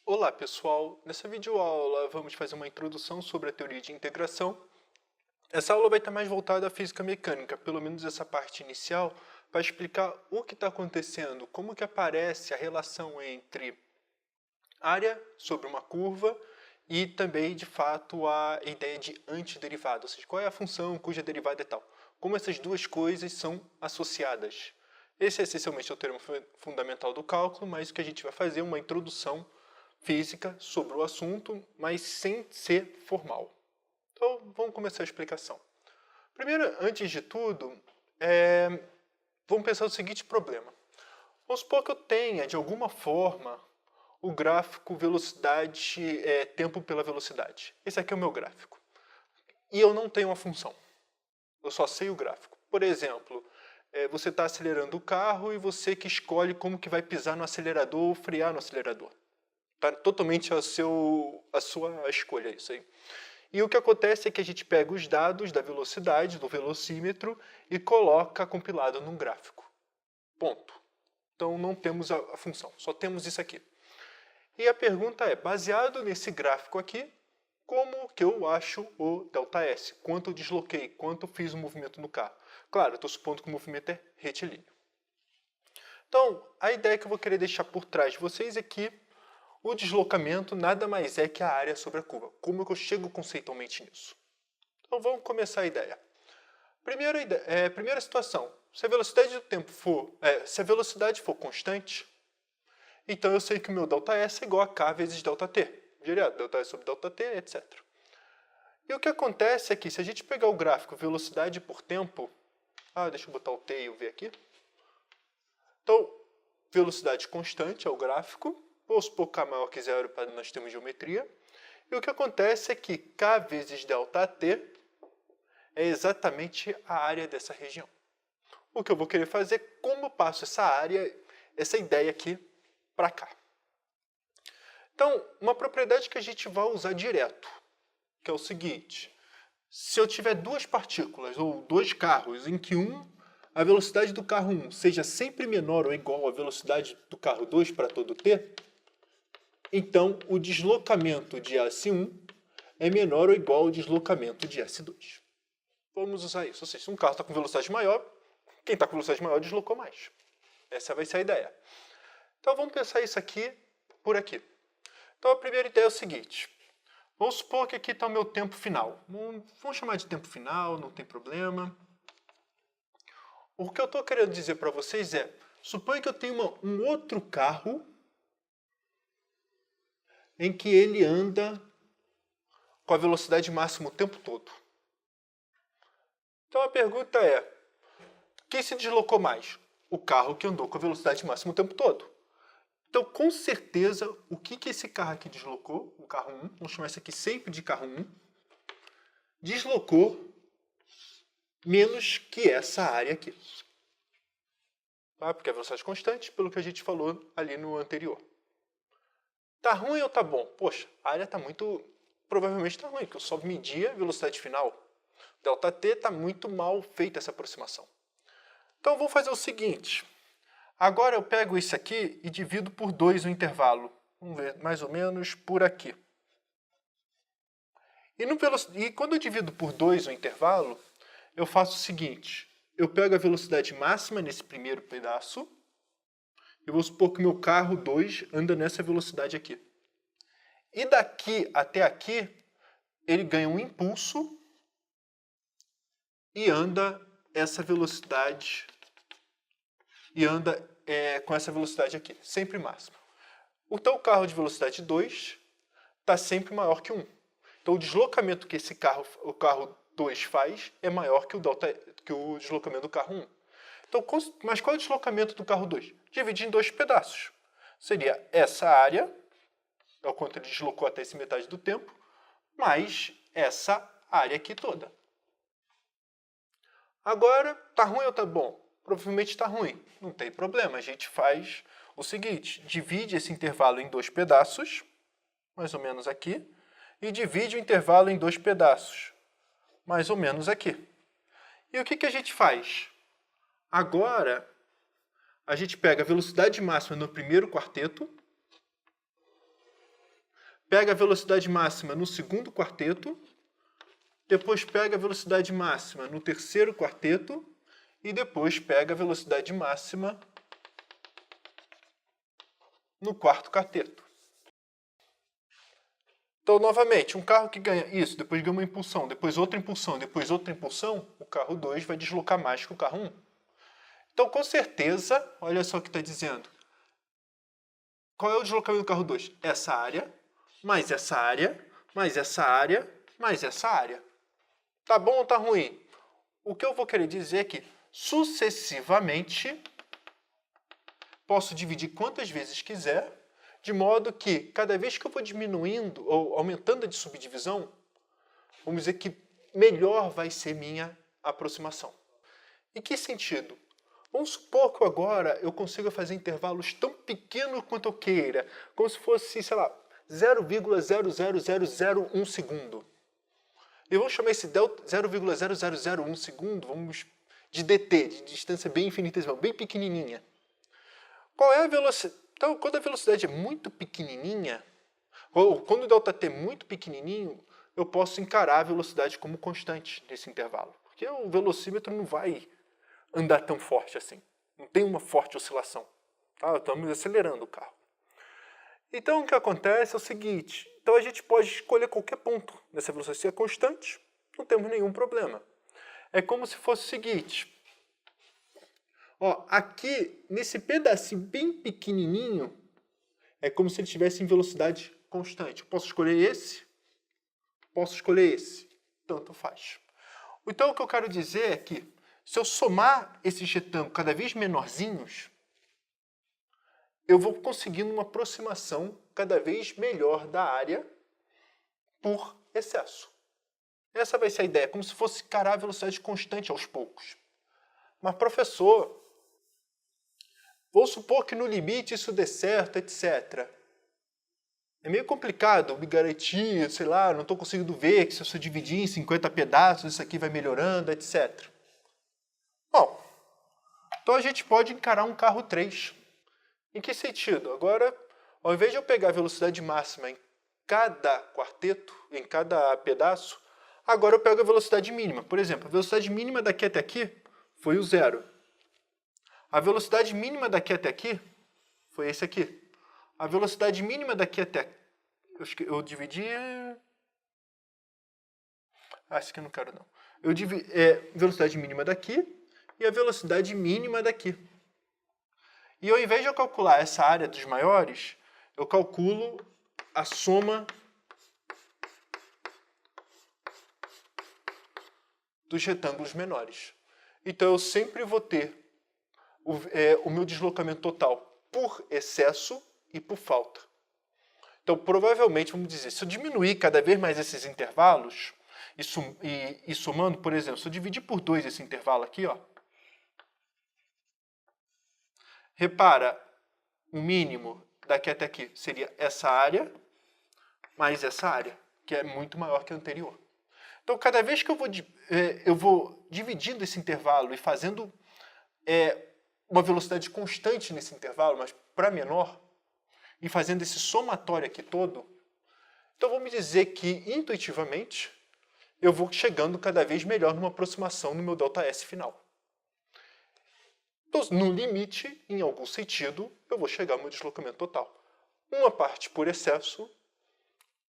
Olá pessoal, nessa videoaula vamos fazer uma introdução sobre a teoria de integração. Essa aula vai estar mais voltada à física mecânica, pelo menos essa parte inicial, para explicar o que está acontecendo, como que aparece a relação entre área sobre uma curva e também, de fato, a ideia de antiderivada, ou seja, qual é a função cuja derivada é tal. Como essas duas coisas são associadas. Esse essencialmente é o termo fundamental do cálculo, mas o que a gente vai fazer é uma introdução física sobre o assunto, mas sem ser formal. Então, vamos começar a explicação. Primeiro, antes de tudo, vamos pensar no seguinte problema. Vamos supor que eu tenha, de alguma forma, o gráfico velocidade, tempo pela velocidade. Esse aqui é o meu gráfico. E eu não tenho uma função. Eu só sei o gráfico. Por exemplo, você está acelerando o carro e você que escolhe como que vai pisar no acelerador ou frear no acelerador. Está totalmente a sua escolha isso aí. E o que acontece é que a gente pega os dados da velocidade, do velocímetro, e coloca compilado num gráfico. Ponto. Então não temos a função, só temos isso aqui. E a pergunta é, baseado nesse gráfico aqui, como que eu acho o ΔS? Quanto eu desloquei? Quanto eu fiz o movimento no carro? Claro, eu estou supondo que o movimento é retilíneo. Então, a ideia que eu vou querer deixar por trás de vocês é que o deslocamento nada mais é que a área sobre a curva. Como é que eu chego conceitualmente nisso? Então vamos começar a ideia. Primeira situação, se a velocidade do tempo se a velocidade for constante, então eu sei que o meu ΔS é igual a k vezes ΔT. Direto, ΔS sobre ΔT, etc. E o que acontece é que se a gente pegar o gráfico velocidade por tempo, deixa eu botar o T e o V aqui. Então, velocidade constante é o gráfico. Vamos supor k maior que zero para nós termos geometria. E o que acontece é que k vezes ΔT é exatamente a área dessa região. O que eu vou querer fazer é como eu passo essa área, essa ideia aqui, para cá. Então, uma propriedade que a gente vai usar direto, que é o seguinte. Se eu tiver duas partículas, ou dois carros, em que a velocidade do carro 1 seja sempre menor ou igual à velocidade do carro 2 para todo t, então o deslocamento de S1 é menor ou igual ao deslocamento de S2. Vamos usar isso. Ou seja, se um carro está com velocidade maior, quem está com velocidade maior deslocou mais. Essa vai ser a ideia. Então vamos pensar isso aqui por aqui. Então a primeira ideia é o seguinte. Vamos supor que aqui está o meu tempo final. Vamos chamar de tempo final, não tem problema. O que eu estou querendo dizer para vocês é, suponha que eu tenho um outro carro em que ele anda com a velocidade máxima o tempo todo. Então a pergunta é, quem se deslocou mais? O carro que andou com a velocidade máxima o tempo todo. Então, com certeza, o que esse carro aqui deslocou, o carro 1, vamos chamar isso aqui sempre de carro 1, deslocou menos que essa área aqui. Tá? Porque a velocidade é constante, pelo que a gente falou ali no anterior. Tá ruim ou tá bom? Poxa, a área tá muito... Provavelmente tá ruim, porque eu só medi a velocidade final. ΔT está muito mal feita essa aproximação. Então, vou fazer o seguinte. Agora eu pego isso aqui e divido por 2 o intervalo. Vamos ver, mais ou menos por aqui. E quando eu divido por 2 o intervalo, eu faço o seguinte. Eu pego a velocidade máxima nesse primeiro pedaço. E vou supor que o meu carro 2 anda nessa velocidade aqui. E daqui até aqui, ele ganha um impulso e anda essa velocidade com essa velocidade aqui, sempre máxima. Então o carro de velocidade 2 está sempre maior que 1. Então o deslocamento que o carro 2 faz é maior que o deslocamento do carro 1. Então, mas qual é o deslocamento do carro 2? Dividir em dois pedaços. Seria essa área, é o quanto ele deslocou até essa metade do tempo, mais essa área aqui toda. Agora, tá ruim ou tá bom? Provavelmente está ruim. Não tem problema, a gente faz o seguinte, divide esse intervalo em dois pedaços, mais ou menos aqui, e divide o intervalo em dois pedaços, mais ou menos aqui. E o que a gente faz? Agora, a gente pega a velocidade máxima no primeiro quarteto, pega a velocidade máxima no segundo quarteto, depois pega a velocidade máxima no terceiro quarteto e depois pega a velocidade máxima no quarto quarteto. Então, novamente, um carro que ganha isso, depois ganha uma impulsão, depois outra impulsão, depois outra impulsão, o carro 2 vai deslocar mais que o carro 1. Então, com certeza, olha só o que está dizendo. Qual é o deslocamento do carro 2? Essa área, mais essa área, mais essa área, mais essa área. Tá bom ou tá ruim? O que eu vou querer dizer é que, sucessivamente, posso dividir quantas vezes quiser, de modo que, cada vez que eu vou diminuindo ou aumentando a de subdivisão, vamos dizer que melhor vai ser minha aproximação. Em que sentido? Vamos supor que agora eu consiga fazer intervalos tão pequenos quanto eu queira, como se fosse, sei lá, 0,00001 segundo. E vamos chamar esse delta 0,0001 segundo, vamos de dt, de distância bem infinitesimal, bem pequenininha. Qual é a velocidade? Então, quando a velocidade é muito pequenininha, ou quando o ΔT é muito pequenininho, eu posso encarar a velocidade como constante nesse intervalo. Porque o velocímetro não vai andar tão forte assim. Não tem uma forte oscilação. Tá? Estamos acelerando o carro. Então, o que acontece é o seguinte. Então, a gente pode escolher qualquer ponto nessa velocidade. Se é constante, não temos nenhum problema. É como se fosse o seguinte. Ó, aqui, nesse pedacinho bem pequenininho, é como se ele estivesse em velocidade constante. Eu posso escolher esse, posso escolher esse. Tanto faz. Então, o que eu quero dizer é que, se eu somar esses retângulos cada vez menorzinhos, eu vou conseguindo uma aproximação cada vez melhor da área por excesso. Essa vai ser a ideia, como se fosse encarar a velocidade constante aos poucos. Mas, professor, vou supor que no limite isso dê certo, etc. É meio complicado me garantir, sei lá, não estou conseguindo ver que se eu dividir em 50 pedaços, isso aqui vai melhorando, etc. Bom, então a gente pode encarar um carro 3. Em que sentido? Agora, ao invés de eu pegar a velocidade máxima em cada quarteto, em cada pedaço, agora eu pego a velocidade mínima. Por exemplo, a velocidade mínima daqui até aqui foi o 0. A velocidade mínima daqui até aqui foi esse aqui. A velocidade mínima daqui até... Eu dividi... esse aqui eu não quero não. Eu dividi velocidade mínima daqui e a velocidade mínima daqui. E ao invés de eu calcular essa área dos maiores, eu calculo a soma dos retângulos menores. Então eu sempre vou ter o meu deslocamento total por excesso e por falta. Então provavelmente, vamos dizer, se eu diminuir cada vez mais esses intervalos, e somando, por exemplo, se eu dividir por 2 esse intervalo aqui, ó, repara, o mínimo daqui até aqui seria essa área, mais essa área, que é muito maior que a anterior. Então, cada vez que eu vou dividindo esse intervalo e fazendo uma velocidade constante nesse intervalo, mas para menor, e fazendo esse somatório aqui todo, então vamos dizer que, intuitivamente, eu vou chegando cada vez melhor numa aproximação no meu ΔS final. Então, no limite, em algum sentido, eu vou chegar ao meu deslocamento total. Uma parte por excesso,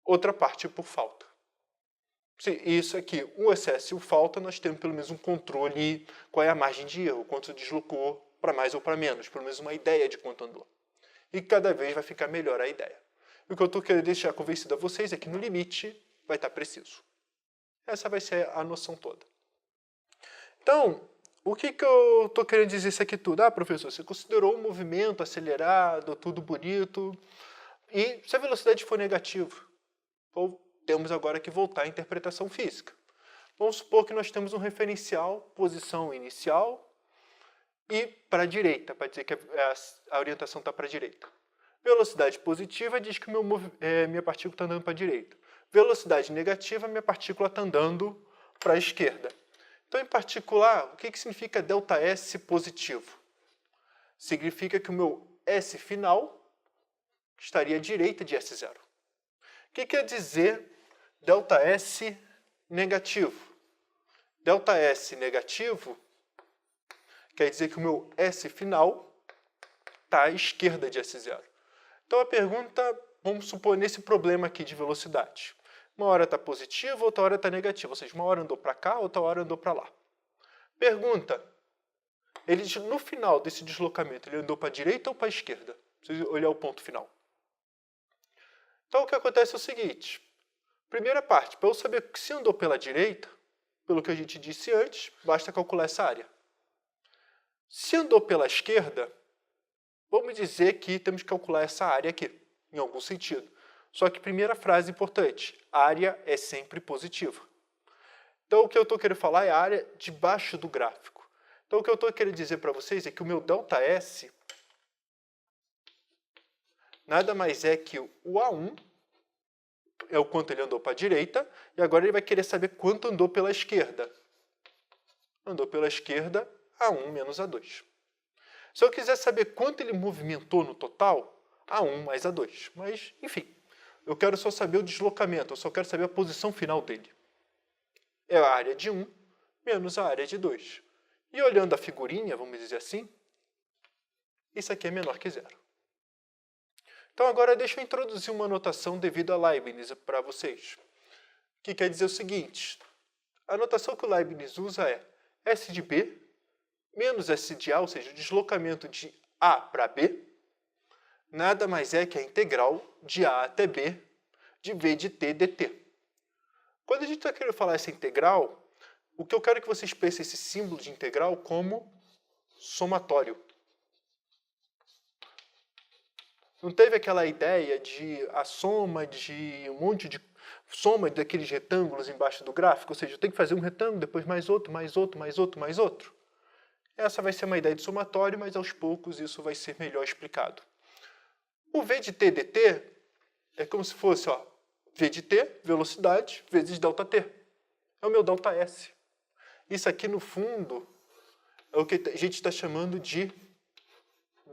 outra parte por falta. Isso aqui, o excesso e o falta, nós temos pelo menos um controle, qual é a margem de erro, quanto deslocou para mais ou para menos, pelo menos uma ideia de quanto andou. E cada vez vai ficar melhor a ideia. E o que eu estou querendo deixar convencido a vocês é que no limite vai estar preciso. Essa vai ser a noção toda. Então, o que eu estou querendo dizer isso aqui tudo? Ah, professor, você considerou um movimento acelerado, tudo bonito, e se a velocidade for negativa? Ou temos agora que voltar à interpretação física. Vamos supor que nós temos um referencial, posição inicial, e para a direita, para dizer que a orientação está para a direita. Velocidade positiva diz que minha partícula está andando para a direita. Velocidade negativa, minha partícula está andando para a esquerda. Então, em particular, o que significa ΔS positivo? Significa que o meu S final estaria à direita de S0. O que quer dizer ΔS negativo? ΔS negativo quer dizer que o meu S final está à esquerda de S0. Então a pergunta, vamos supor, nesse problema aqui de velocidade. Uma hora está positiva, outra hora está negativa. Ou seja, uma hora andou para cá, outra hora andou para lá. Pergunta, ele no final desse deslocamento, ele andou para a direita ou para a esquerda? Precisa olhar o ponto final. Então o que acontece é o seguinte. Primeira parte, para eu saber se andou pela direita, pelo que a gente disse antes, basta calcular essa área. Se andou pela esquerda, vamos dizer que temos que calcular essa área aqui, em algum sentido. Só que primeira frase importante, área é sempre positiva. Então o que eu estou querendo falar é a área debaixo do gráfico. Então o que eu estou querendo dizer para vocês é que o meu ΔS nada mais é que o A1 é o quanto ele andou para a direita, e agora ele vai querer saber quanto andou pela esquerda. Andou pela esquerda, A1 menos A2. Se eu quiser saber quanto ele movimentou no total, A1 mais A2. Mas, enfim, eu quero só saber o deslocamento, eu só quero saber a posição final dele. É a área de 1 menos a área de 2. E olhando a figurinha, vamos dizer assim, isso aqui é menor que zero. Então agora deixa eu introduzir uma notação devido a Leibniz para vocês. Que quer dizer o seguinte, a notação que o Leibniz usa é S de B menos S de A, ou seja, o deslocamento de A para B, nada mais é que a integral de A até B de V de t dt. Quando a gente está querendo falar essa integral, o que eu quero que vocês pensem esse símbolo de integral como somatório. Não teve aquela ideia de a soma de um monte de soma daqueles retângulos embaixo do gráfico? Ou seja, eu tenho que fazer um retângulo, depois mais outro, mais outro, mais outro, mais outro. Essa vai ser uma ideia de somatório, mas aos poucos isso vai ser melhor explicado. O V de t dt é como se fosse V de t, velocidade, vezes ΔT. É o meu ΔS. Isso aqui, no fundo, é o que a gente está chamando de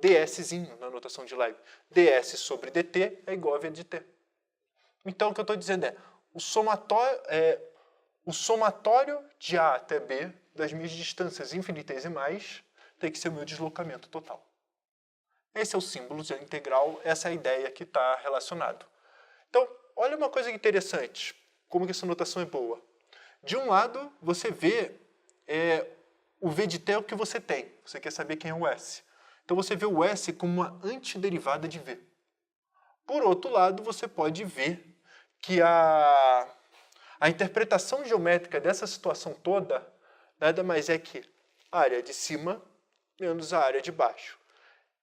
dszinho na notação de Leibniz. ds sobre dt é igual a v de t. Então, o que eu estou dizendo é, o somatório de A até B das minhas distâncias infinitesimais tem que ser o meu deslocamento total. Esse é o símbolo de integral, essa é a ideia que está relacionado. Então, olha uma coisa interessante, como que essa notação é boa. De um lado, você vê o v de t é o que você tem. Você quer saber quem é o s. Então você vê o S como uma antiderivada de V. Por outro lado, você pode ver que a interpretação geométrica dessa situação toda nada mais é que a área de cima menos a área de baixo.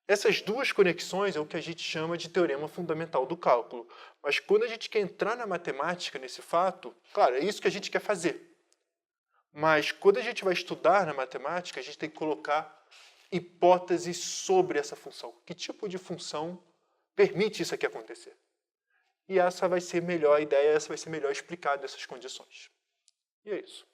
Essas duas conexões é o que a gente chama de teorema fundamental do cálculo. Mas quando a gente quer entrar na matemática nesse fato, claro, é isso que a gente quer fazer. Mas quando a gente vai estudar na matemática, a gente tem que colocar hipóteses sobre essa função. Que tipo de função permite isso aqui acontecer? E essa vai ser melhor a ideia, essa vai ser melhor explicada essas condições. E é isso.